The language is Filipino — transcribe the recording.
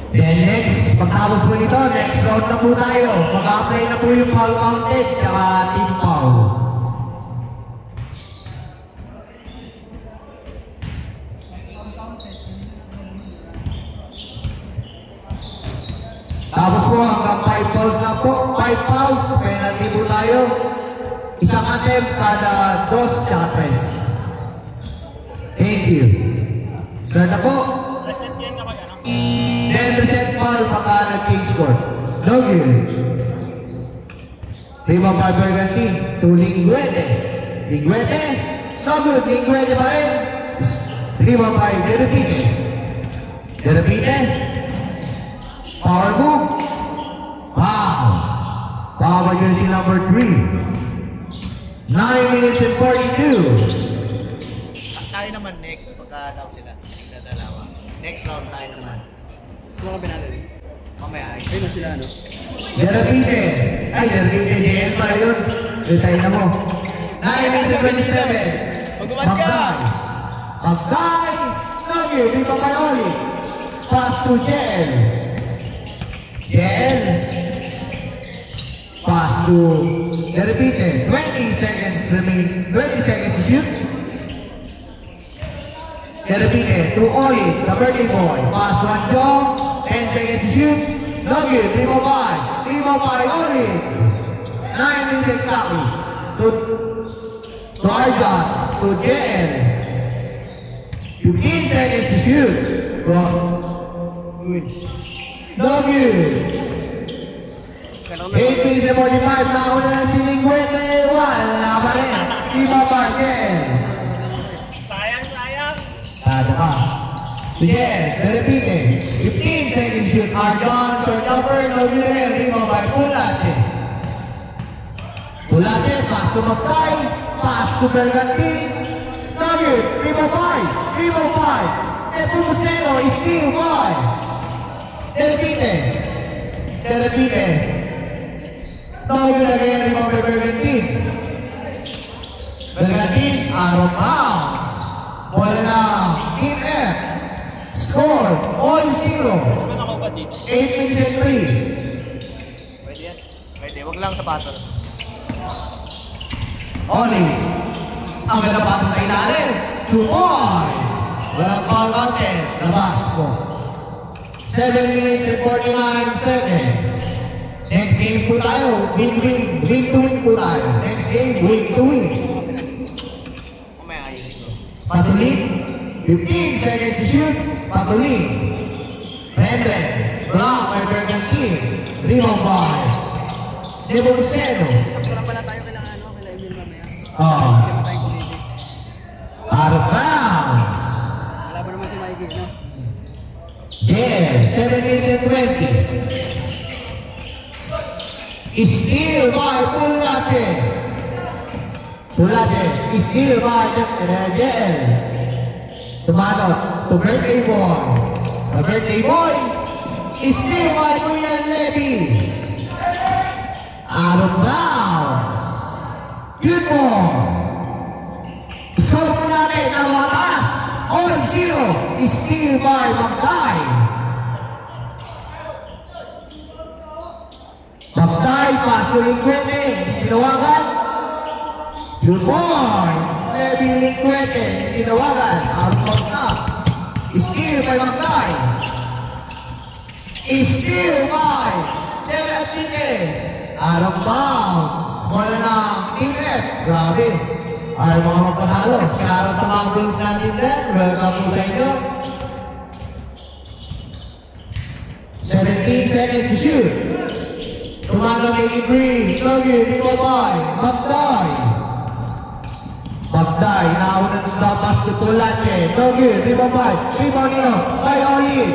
Then next, pagtapos po nito, next round na po tayo. Mag-apply na po yung foul counted, tsaka team foul. Tapos po, hanggang 5 fouls na po. 5 fouls, penalty po tayo. Isang attempt kada 2 tsaka 3. Thank you. Start na po. Reset yan kapag ano? Then reset foul pagka nag-change court. No good. Team of Barberganti to Linguete. Linguete. No good. Linguete pa rin. Team of Derepite. Derepite. Power move. Wow. Power jersey number 3. 9 minutes and 42. Tayo naman next pagka-tap sila. Tignan dalawa. Next round tayo naman. Ano ka pinali? Mamaya ay. Ayun na sila, ano? Derepite. Ay, Derepite. DN pala yun. Retay na mo. 9 minutes and 27. Magumad ka! Magday! Lagi, di pa kayo ulit. Pass to Jel. Jel. Pass to Derepite. 20 seconds remain. 20 seconds to shoot. Derepite to Oli, the birthday boy. Pass one jump. 10 seconds to shoot. Lagi, 3 more by. 3 more by Oli. 9 minutes exactly. To Arjan. To Jel. 15 seconds to shoot. No good. 8 minutes and 45. Nauna na si Linguete. Wala pa rin. Iba pa rin. Sayang, sayang. Tado ka. Sige, Derepite. 15 seconds to shoot. Arjan, short upper. No good rin. Iba pa rin. Pulache. Pulache. Pass to Magday. Pass to Berganti. No good. Iba pa rin. Iba pa rin. Nepomuceno is still by Derepite. Derepite. No good again. Iba pa rin Berganti. Berganti. Out of bounds. Bola na. Team F. Score. All 0. Ano ako ba dito? 8 minutes and 3. Pwede yan? Pwede. Wag lang sapatos. Oli. Ang ganda pa sa ilalim. 2 points. Walang foul content. Labas po. 7 minutes and 49 seconds. Next game po tayo. Win-win. Win-to-win po tayo. Next game, win-to-win. Mamaya ayusin ko. Patulit. 15 seconds to shoot. Patulit. Rembrandt. Block by Berganti. 3 more by Nepomuceno. Sakura pala tayo kailangan, ano? Kailangan Emil mamaya. Oh. Hindi mo tayo kumiti. Out of bounds. Wala pa naman si Mikey, no? Yeah, 7 minutes and 20. Steal by Pulache. Pulache. Steal by Jel. Tumanot to birthday boy. The birthday boy. Steal by Kuya Levy. Out of bounds. Good ball. Score po natin ang wakas. All 0. Steal by Magday. Magday, pass to Linguete. Tinawagan. 2 points. Levy Linguete. Tinawagan. Out of bounds na. Steal by Magday. Steal by Derepite. Out of bounds. Wala na Team F. Grabe. Ay mga magpatalo. Shoutout sa mga bulls natin din. Welcome po sa inyo. 17 seconds to shoot. Tumaga may Green. Logi, Rimo Boy. Magday. Magday. Nauna ng dapas to Pulache. Logi, Rimo Boy. Rimo Nino. By Oli.